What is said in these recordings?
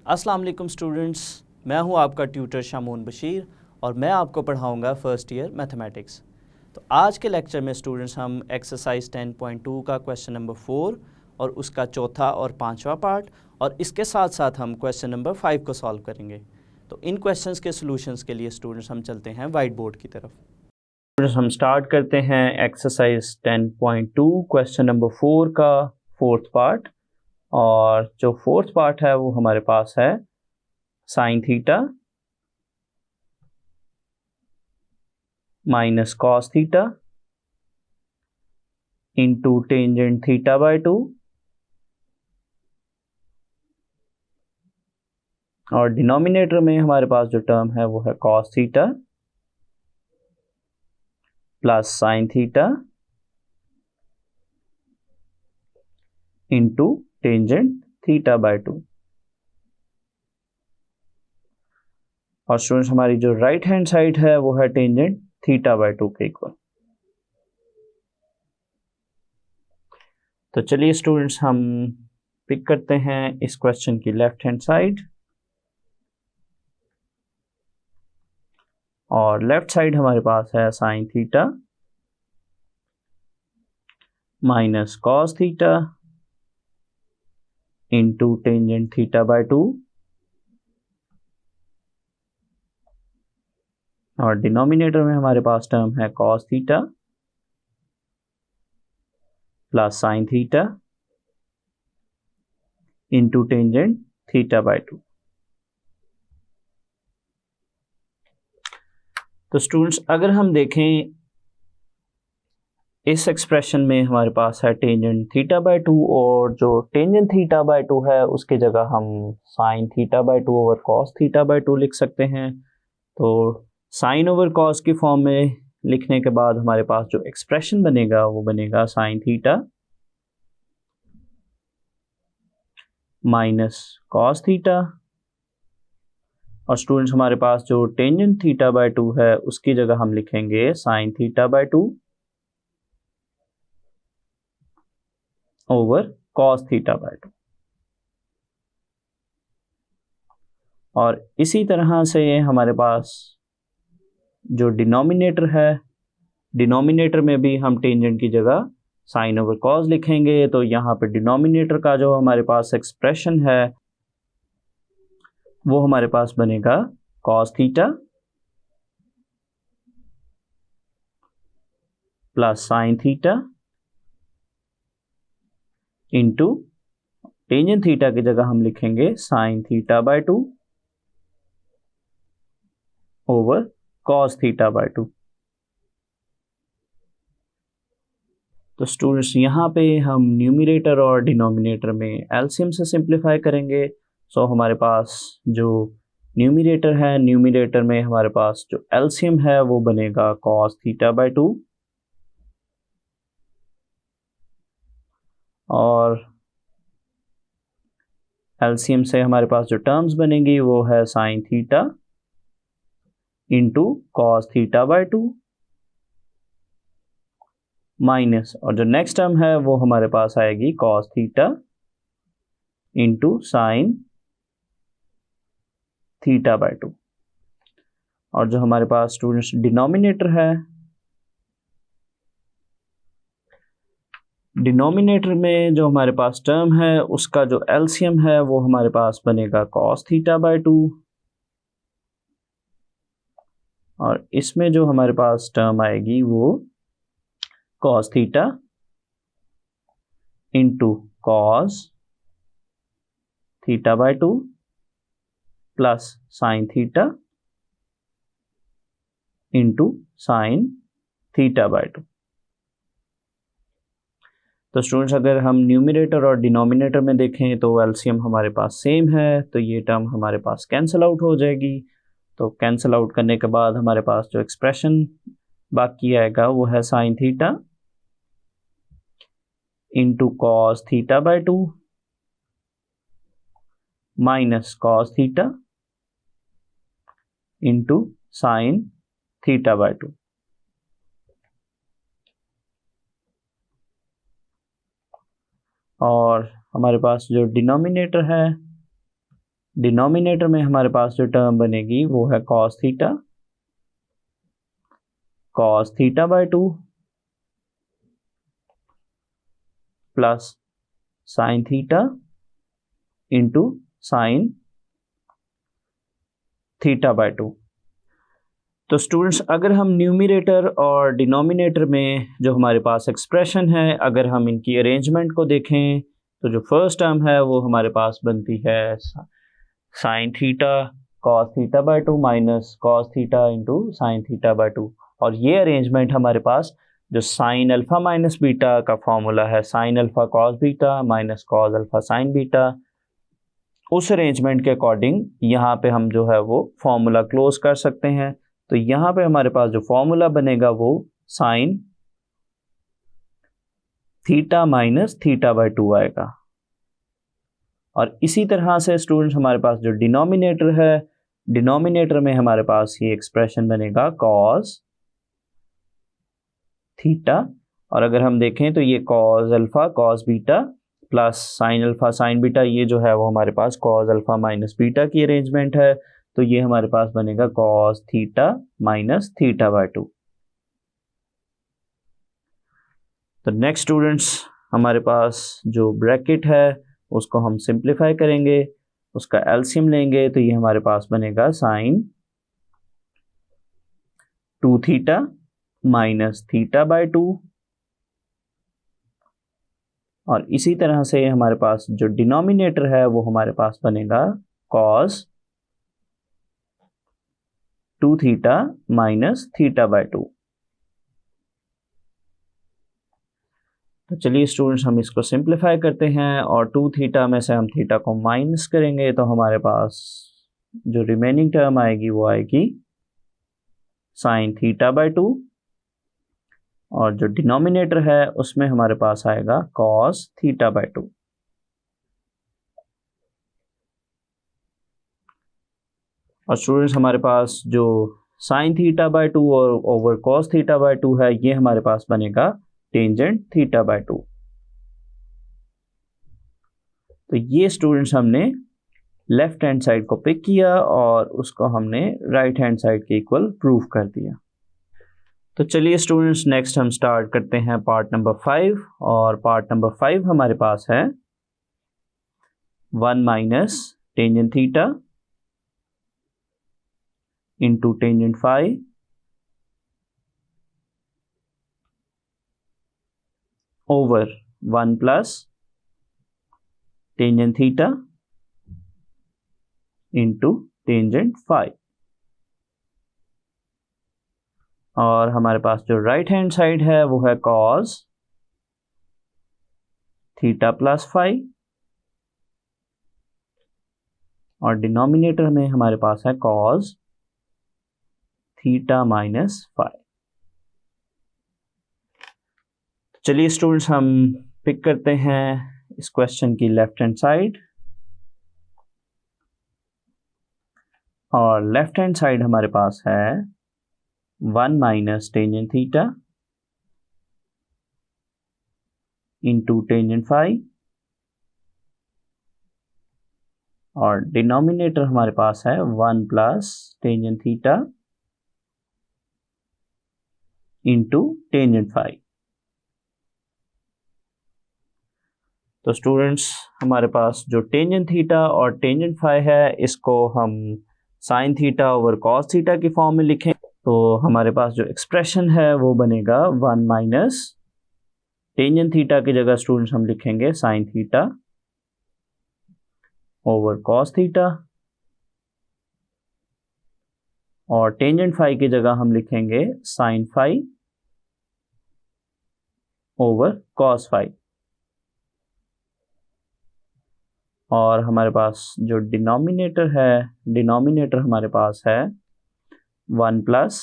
अस्सलाम वालेकुम स्टूडेंट्स, मैं हूं आपका ट्यूटर शामून बशीर और मैं आपको पढ़ाऊंगा फर्स्ट ईयर मैथमेटिक्स। तो आज के लेक्चर में स्टूडेंट्स हम एक्सरसाइज 10.2 का क्वेश्चन नंबर 4 और उसका चौथा और पांचवा पार्ट और इसके साथ साथ हम क्वेश्चन नंबर 5 को सॉल्व करेंगे। तो इन क्वेश्चंस के सॉल्यूशंस के लिए स्टूडेंट्स हम चलते हैं वाइट बोर्ड की तरफ। स्टूडेंट्स हम स्टार्ट करते हैं एक्सरसाइज 10.2 क्वेश्चन नंबर 4 का फोर्थ पार्ट, और जो फोर्थ पार्ट है वो हमारे पास है sine theta minus cos theta into tangent theta by 2, और डिनोमिनेटर में हमारे पास जो टर्म है वो है cos theta plus sine theta into tangent theta by 2। और स्टूडेंट्स हमारी जो राइट हैंड साइड है वो है टेंजेंट थीटा बाय 2 के इक्वल। तो चलिए स्टूडेंट्स हम पिक करते हैं इस क्वेश्चन की लेफ्ट हैंड साइड, और लेफ्ट साइड हमारे पास है sine theta minus cos theta into tangent theta by 2, और डिनोमिनेटर में हमारे पास टर्म है cos theta plus sine theta into tangent theta by 2। तो स्टूडेंट्स अगर हम देखें इस एक्सप्रेशन में हमारे पास है टेंजेंट थीटा बाय 2, और जो टेंजेंट थीटा बाय 2 है उसके जगह हम sine theta by 2 over cos theta by 2 लिख सकते हैं। तो साइन ओवर कॉस की फॉर्म में लिखने के बाद हमारे पास जो एक्सप्रेशन बनेगा वो बनेगा sine theta minus cos theta, और स्टूडेंट्स हमारे पास जो टेंजेंट थीटा बाय 2 है उसकी जगह हम लिखेंगे sine theta by 2 over cos theta by 2। और इसी तरह से हमारे पास जो डिनोमिनेटर है, डिनोमिनेटर में भी हम टेंजेंट की जगह साइन ओवर कॉस लिखेंगे। तो यहाँ पे डिनोमिनेटर का जो हमारे पास एक्सप्रेशन है वो हमारे पास बनेगा cos theta plus sine theta into tangent theta की जगह हम लिखेंगे sine theta by 2 over cos theta by 2। तो स्टूडेंट्स यहाँ पे हम न्यूमरेटर और डिनोमिनेटर में एलसीएम से सिंप्लीफाई करेंगे। सो हमारे पास जो न्यूमरेटर है, न्यूमरेटर में हमारे पास जो एलसीएम है वो बनेगा कॉस थीटा बाय 2, और एलसीएम से हमारे पास जो टर्म्स बनेंगी वो है sine theta into cos theta by 2 minus, और जो नेक्स्ट टर्म है वो हमारे पास आएगी cos theta into sine theta by 2। और जो हमारे पास स्टूडेंट्स डिनोमिनेटर है, डिनोमिनेटर में जो हमारे पास टर्म है उसका जो एलसीएम है वो हमारे पास बनेगा कॉस थीटा बाय 2, और इसमें जो हमारे पास टर्म आएगी वो cos theta into cos theta by 2 plus sine theta into sine theta by 2। तो स्टूडेंट्स अगर हम न्यूमरेटर और डिनोमिनेटर में देखें तो एलसीएम हमारे पास सेम है, तो ये टर्म हमारे पास कैंसिल आउट हो जाएगी। तो कैंसिल आउट करने के बाद हमारे पास जो एक्सप्रेशन बाकी आएगा वो है sine theta into cos theta by 2 minus cos theta into sine theta by 2। और हमारे पास जो डिनोमिनेटर है, डिनोमिनेटर में हमारे पास जो टर्म बनेगी वो है cos theta by 2 plus sin theta into sin theta by 2। तो स्टूडेंट्स अगर हम न्यूमरेटर और डिनोमिनेटर में जो हमारे पास एक्सप्रेशन है, अगर हम इनकी अरेंजमेंट को देखें तो जो फर्स्ट टर्म है वो हमारे पास बनती है sine theta cos theta by 2 minus cos theta into sine theta by 2। और ये अरेंजमेंट हमारे पास जो साइन अल्फा माइनस बीटा का फॉर्मूला है, sine alpha cos beta minus cos alpha sine beta, उस अरेंजमेंट के अकॉर्डिंग यहाँ पे हम जो है वो फॉर्मूला क्लोज कर सकते हैं। तो यहाँ पे हमारे पास जो फॉर्मूला बनेगा वो sine theta minus theta by 2 आएगा। और इसी तरह से स्टूडेंट्स हमारे पास जो डिनोमिनेटर है, डिनोमिनेटर में हमारे पास ये एक्सप्रेशन बनेगा कॉस थीटा, और अगर हम देखें तो ये cos alpha cos beta plus sign alpha sine beta, ये जो है वो हमारे पास कॉस अल्फा माइनस बीटा की अरेंजमेंट है। तो ये हमारे पास बनेगा cos theta minus theta by 2। तो नेक्स्ट स्टूडेंट्स हमारे पास जो ब्रैकेट है उसको हम सिंप्लीफाई करेंगे, उसका एलसीएम लेंगे तो ये हमारे पास बनेगा sine 2 theta minus theta by 2। और इसी तरह से हमारे पास जो डिनोमिनेटर है वो हमारे पास बनेगा cos 2 theta minus theta by 2। तो चलिए स्टूडेंट्स हम इसको सिंप्लीफाई करते हैं और 2 थीटा में से हम थीटा को माइनस करेंगे तो हमारे पास जो रिमेनिंग टर्म आएगी वो आएगी साइन थीटा बाय 2, और जो डिनोमिनेटर है उसमें हमारे पास आएगा कॉस थीटा बाय 2। और स्टूडेंट्स हमारे पास जो साइन थीटा बाय 2 और ओवर कॉस थीटा बाय 2 है, ये हमारे पास बनेगा टेंजेंट थीटा बाय 2। तो ये स्टूडेंट्स हमने लेफ्ट हैंड साइड को पिक किया और उसको हमने राइट हैंड साइड के इक्वल प्रूव कर दिया। तो चलिए स्टूडेंट्स नेक्स्ट हम स्टार्ट करते हैं पार्ट नंबर 5, और पार्ट नंबर 5 हमारे पास है 1 minus tangent theta into tangent phi over 1 plus tangent theta into tangent phi. और हमारे पास जो राइट हैंड साइड है वो है कॉस थीटा प्लस फाई, और डिनोमिनेटर में हमारे पास है कॉस थीटा माइनस फाई। चलिए स्टूडेंट्स हम पिक करते हैं इस क्वेश्चन की लेफ्ट हैंड साइड, और लेफ्ट हैंड साइड हमारे पास है 1 minus tangent theta into tangent phi, और डिनोमिनेटर हमारे पास है 1 plus tangent theta into tangent phi. तो स्टूडेंट्स हमारे पास जो टेंजेंट थीटा और टेंजेंट फाई है इसको हम sign theta over cos theta की फॉर्म में लिखें तो हमारे पास जो एक्सप्रेशन है वो बनेगा 1 माइनस टेंजेंट थीटा की जगह स्टूडेंट्स हम लिखेंगे sine theta over cos theta, और टेंजेंट फाई की जगह हम लिखेंगे sine phi over cos phi. और हमारे पास जो डिनोमिनेटर है, डिनोमिनेटर हमारे पास है 1 प्लस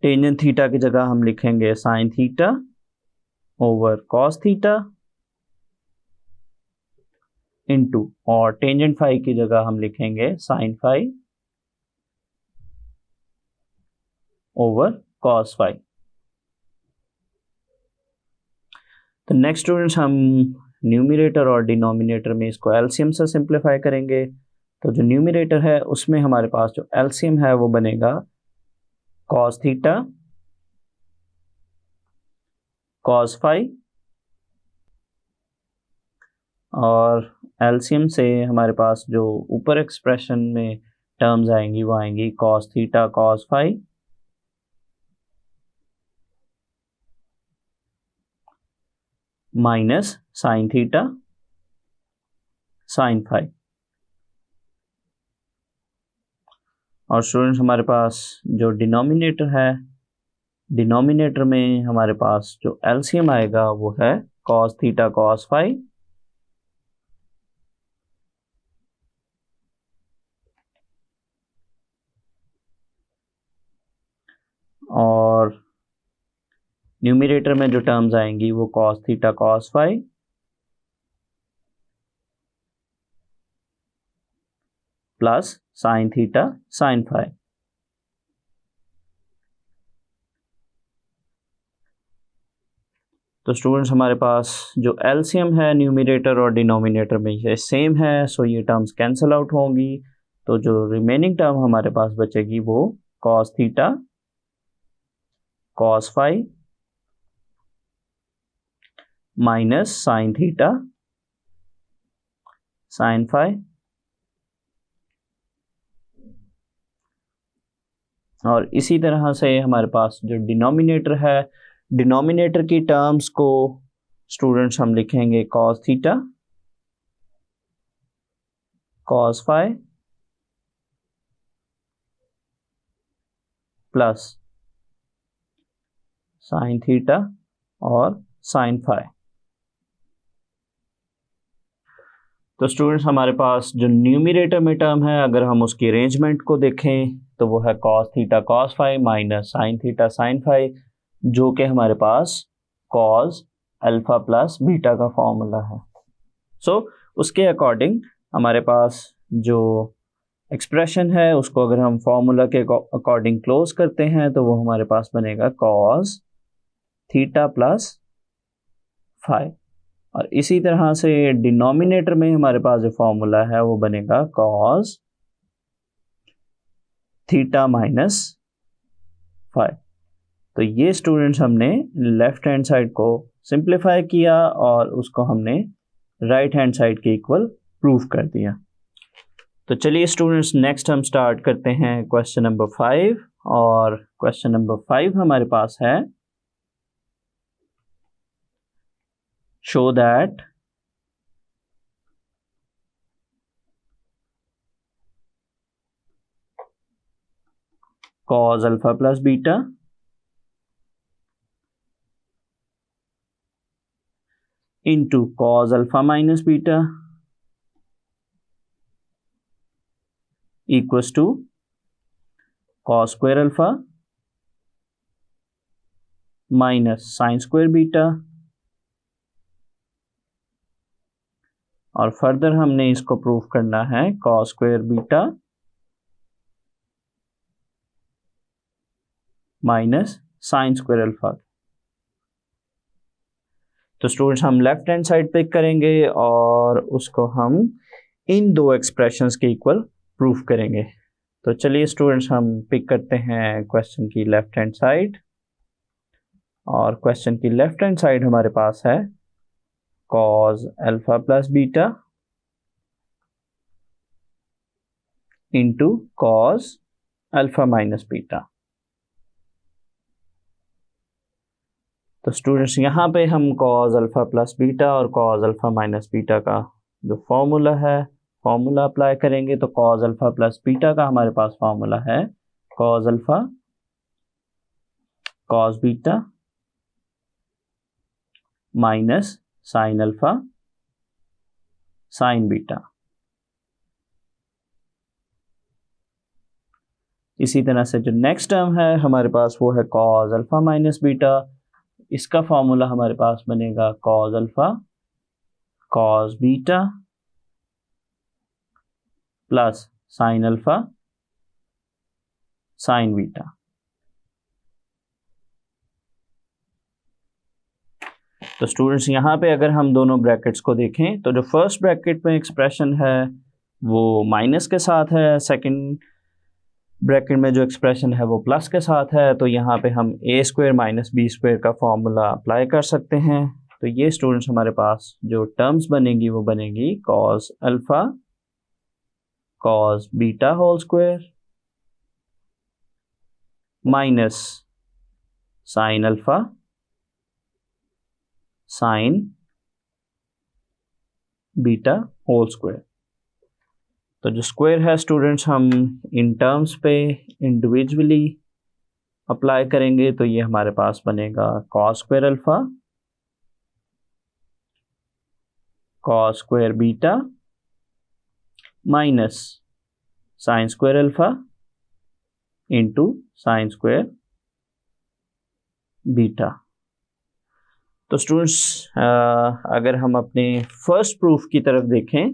टेंजेंट थीटा की जगह हम लिखेंगे sine theta over cos theta into, और टेंजेंट फाई की जगह हम लिखेंगे sine phi over cos phi. तो नेक्स्ट स्टूडेंट्स हम न्यूमरेटर और डिनोमिनेटर में इसको एलसीएम से सिंप्लीफाई करेंगे। तो जो न्यूमरेटर है उसमें हमारे पास जो एलसीएम है वो बनेगा कॉस थीटा कॉस फाई, और एलसीएम से हमारे पास जो ऊपर एक्सप्रेशन में टर्म्स आएंगी वो आएंगी cos theta cos phi minus sine theta sine phi. और स्टूडेंट्स हमारे पास जो डिनोमिनेटर है, डिनोमिनेटर में हमारे पास जो एलसीएम आएगा वो है कॉस थीटा कॉस फाई और न्यूमरेटर में जो टर्म्स आएंगी वो cos theta cos phi plus sine theta sine phi. तो स्टूडेंट्स हमारे पास जो एलसीएम है न्यूमरेटर और डिनोमिनेटर में ये सेम है, सो ये टर्म्स कैंसिल आउट होंगी। तो जो रिमेनिंग टर्म हमारे पास बचेगी वो cos theta cos phi minus sine theta sine phi, और इसी तरह से हमारे पास जो डिनोमिनेटर है, डिनोमिनेटर की टर्म्स को स्टूडेंट्स हम लिखेंगे cos theta cos phi plus sine theta और साइन फाई। तो स्टूडेंट्स हमारे पास जो न्यूमरेटर में टर्म है, अगर हम उसकी अरेंजमेंट को देखें तो वो है cos theta cos phi minus sine theta sine phi, जो कि हमारे पास कॉस अल्फा प्लस बीटा का फॉर्मूला है। सो उसके अकॉर्डिंग हमारे पास जो एक्सप्रेशन है उसको अगर हम फॉर्मूला के अकॉर्डिंग क्लोज करते हैं तो वो हमारे पास बनेगा कॉस थीटा प्लस फाई, और इसी तरह से डिनोमिनेटर में हमारे पास जो फॉर्मूला है वो बनेगा कॉस थीटा माइनस फाई। तो ये स्टूडेंट्स हमने लेफ्ट हैंड साइड को सिंप्लीफाई किया और उसको हमने राइट हैंड साइड के इक्वल प्रूव कर दिया। तो चलिए स्टूडेंट्स नेक्स्ट हम स्टार्ट करते हैं क्वेश्चन नंबर 5, और क्वेश्चन नंबर 5 हमारे पास है show that cos alpha plus beta into cos alpha minus beta equals to cos square alpha minus sin square beta, और फर्दर हमने इसको प्रूव करना है cos square beta minus sine square alpha. तो students हम लेफ्ट हैंड साइड पिक करेंगे और उसको हम इन दो एक्सप्रेशंस के इक्वल प्रूफ करेंगे। तो चलिए स्टूडेंट्स हम पिक करते हैं क्वेश्चन की लेफ्ट हैंड साइड, और क्वेश्चन की लेफ्ट हैंड साइड हमारे पास है cos alpha plus beta into cos alpha minus beta. तो स्टूडेंट्स यहाँ पे हम cos अल्फा प्लस बीटा और cos अल्फा माइनस बीटा का जो फॉर्मूला है फॉर्मूला अप्लाई करेंगे। तो cos अल्फा प्लस बीटा का हमारे पास फॉर्मूला है cos alpha cos beta minus sine alpha sine beta. इसी तरह से जो नेक्स्ट टर्म है हमारे पास वो है cos अल्फा माइनस बीटा, इसका फॉर्मूला हमारे पास बनेगा cos alpha cos beta plus sign alpha sine beta. तो स्टूडेंट्स यहाँ पे अगर हम दोनों ब्रैकेट्स को देखें तो जो फर्स्ट ब्रैकेट में एक्सप्रेशन है वो माइनस के साथ है, सेकंड ब्रैकेट में जो एक्सप्रेशन है वो प्लस के साथ है। तो यहाँ पे हम ए स्क्वायर माइनस बी स्क्वायर का फॉर्मूला अप्लाई कर सकते हैं। तो ये स्टूडेंट्स हमारे पास जो टर्म्स बनेगी वो बनेगी cos alpha cos beta whole square minus sine alpha sine beta whole square. तो जो स्क्वायर है स्टूडेंट्स हम इन टर्म्स पे इंडिविजुअली अप्लाई करेंगे। तो ये हमारे पास बनेगा cos square alpha cos square beta minus sine square alpha into sine square beta. तो स्टूडेंट्स अगर हम अपने फर्स्ट प्रूफ की तरफ देखें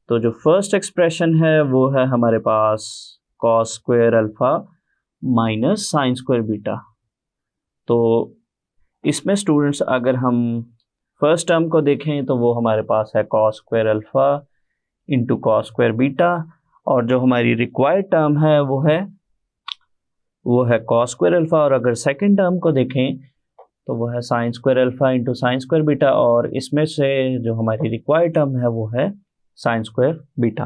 तो जो फर्स्ट एक्सप्रेशन है वो है हमारे पास cos square alpha minus sine square beta. तो इसमें स्टूडेंट्स अगर हम फर्स्ट टर्म को देखें तो वो हमारे पास है cos square alpha into cos square beta, और जो हमारी रिक्वायर्ड टर्म है वो है कॉस स्क्वायर अल्फा। और अगर सेकंड टर्म को देखें तो वो है sign square alpha into sine square beta, और इसमें से जो हमारी रिक्वायर्ड टर्म है वो है साइन स्क्वायर बीटा।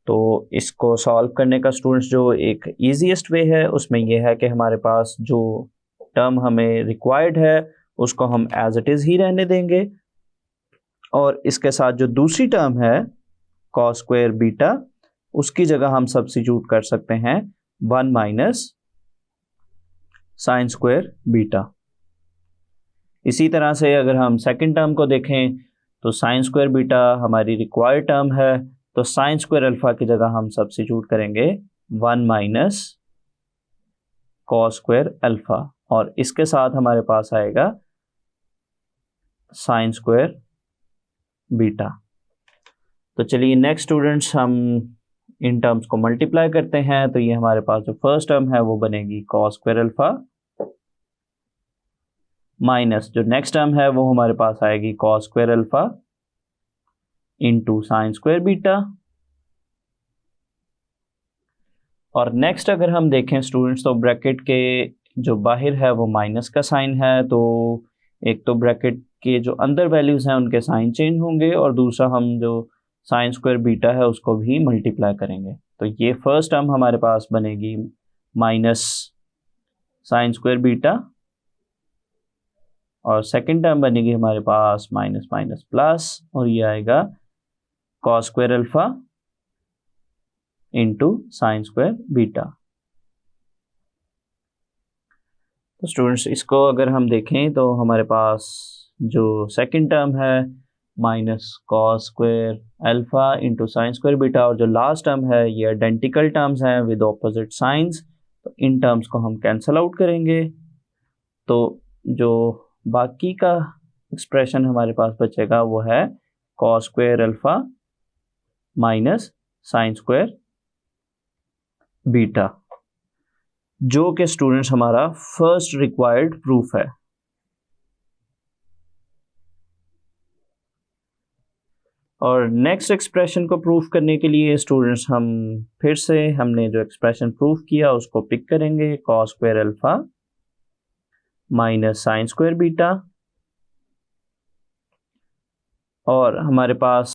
तो इसको सॉल्व करने का स्टूडेंट्स जो एक ईजीएस्ट वे है उसमें यह है कि हमारे पास जो टर्म हमें रिक्वायर्ड है उसको हम एज इट इज़ ही रहने देंगे, और इसके साथ जो दूसरी टर्म है कॉस स्क्वायर बीटा उसकी जगह हम सब्स्टिट्यूट कर सकते हैं 1 माइनस साइन स्क्वायर बीटा। इसी तरह से अगर हम सेकंड टर्म को देखें तो साइन स्क्वायर बीटा हमारी रिक्वायर्ड टर्म है, तो साइन स्क्वायर अल्फा की जगह हम सब्स्टिट्यूट करेंगे 1 माइनस कॉस स्क्वायर अल्फा, और इसके साथ हमारे पास आएगा साइन स्क्वायर बीटा। तो चलिए नेक्स्ट स्टूडेंट्स हम इन टर्म्स को मल्टीप्लाई करते हैं। तो ये हमारे पास जो फर्स्ट टर्म है वो बनेगी कॉस स्क्वायर अल्फा माइनस जो नेक्स्ट टर्म है वो हमारे पास आएगी cos square alpha into sine square beta. और नेक्स्ट अगर हम देखें स्टूडेंट्स तो ब्रैकेट के जो बाहर है वो माइनस का साइन है, तो एक तो ब्रैकेट के जो अंदर वैल्यूज हैं उनके साइन चेंज होंगे, और दूसरा हम जो साइन स्क्वायर बीटा है उसको भी मल्टीप्लाई करेंगे। तो ये फर्स्ट टर्म हमारे पास बनेगी माइनस साइन स्क्वायर बीटा, और सेकंड टर्म बनेगी हमारे पास माइनस माइनस प्लस, और ये आएगा cos square alpha into sine square beta. तो स्टूडेंट्स इसको अगर हम देखें तो हमारे पास जो सेकंड टर्म है minus cos square alpha into sine square beta, और जो लास्ट टर्म है ये आइडेंटिकल टर्म्स हैं विद ऑपोजिट साइंस। तो इन टर्म्स को हम कैंसिल आउट करेंगे, तो जो बाकी का एक्सप्रेशन हमारे पास बचेगा वो है cos square alpha minus sine square beta, जो कि स्टूडेंट्स हमारा फर्स्ट रिक्वायर्ड प्रूफ है। और नेक्स्ट एक्सप्रेशन को प्रूफ करने के लिए स्टूडेंट्स हम फिर से हमने जो एक्सप्रेशन प्रूफ किया उसको पिक करेंगे cos square alpha minus sine square beta, और हमारे पास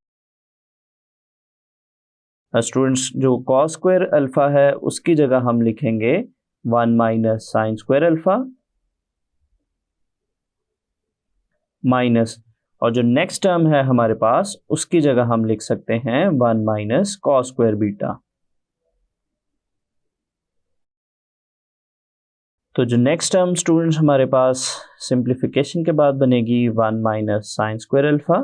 स्टूडेंट्स जो कॉस स्क्वायर अल्फा है उसकी जगह हम लिखेंगे 1 minus sine square alpha minus, और जो नेक्स्ट टर्म है हमारे पास उसकी जगह हम लिख सकते हैं 1 माइनस कॉस स्क्वायर बीटा। तो जो नेक्स्ट टर्म स्टूडेंट्स हमारे पास सिंप्लीफिकेशन के बाद बनेगी 1 minus sine square alpha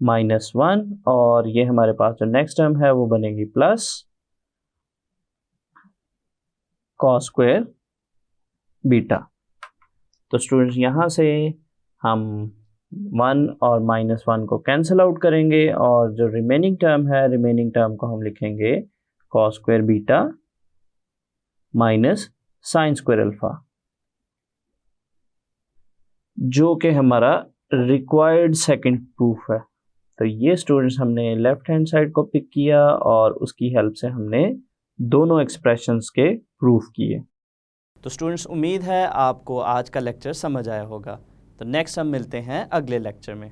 minus 1, और ये हमारे पास जो नेक्स्ट टर्म है वो बनेगी प्लस कॉस स्क्वायर बीटा। तो स्टूडेंट्स यहाँ से हम 1 और माइनस 1 को कैंसिल आउट करेंगे, और जो रिमेनिंग टर्म है रिमेनिंग टर्म को हम लिखेंगे cos square beta minus sine square alpha. जो कि हमारा रिक्वायर्ड सेकंड प्रूफ है। तो ये स्टूडेंट्स हमने लेफ्ट हैंड साइड को पिक किया और उसकी हेल्प से हमने दोनों एक्सप्रेशंस के प्रूफ किए। तो स्टूडेंट्स, उम्मीद है आपको आज का लेक्चर समझ आया होगा। तो नेक्स्ट हम मिलते हैं अगले लेक्चर में।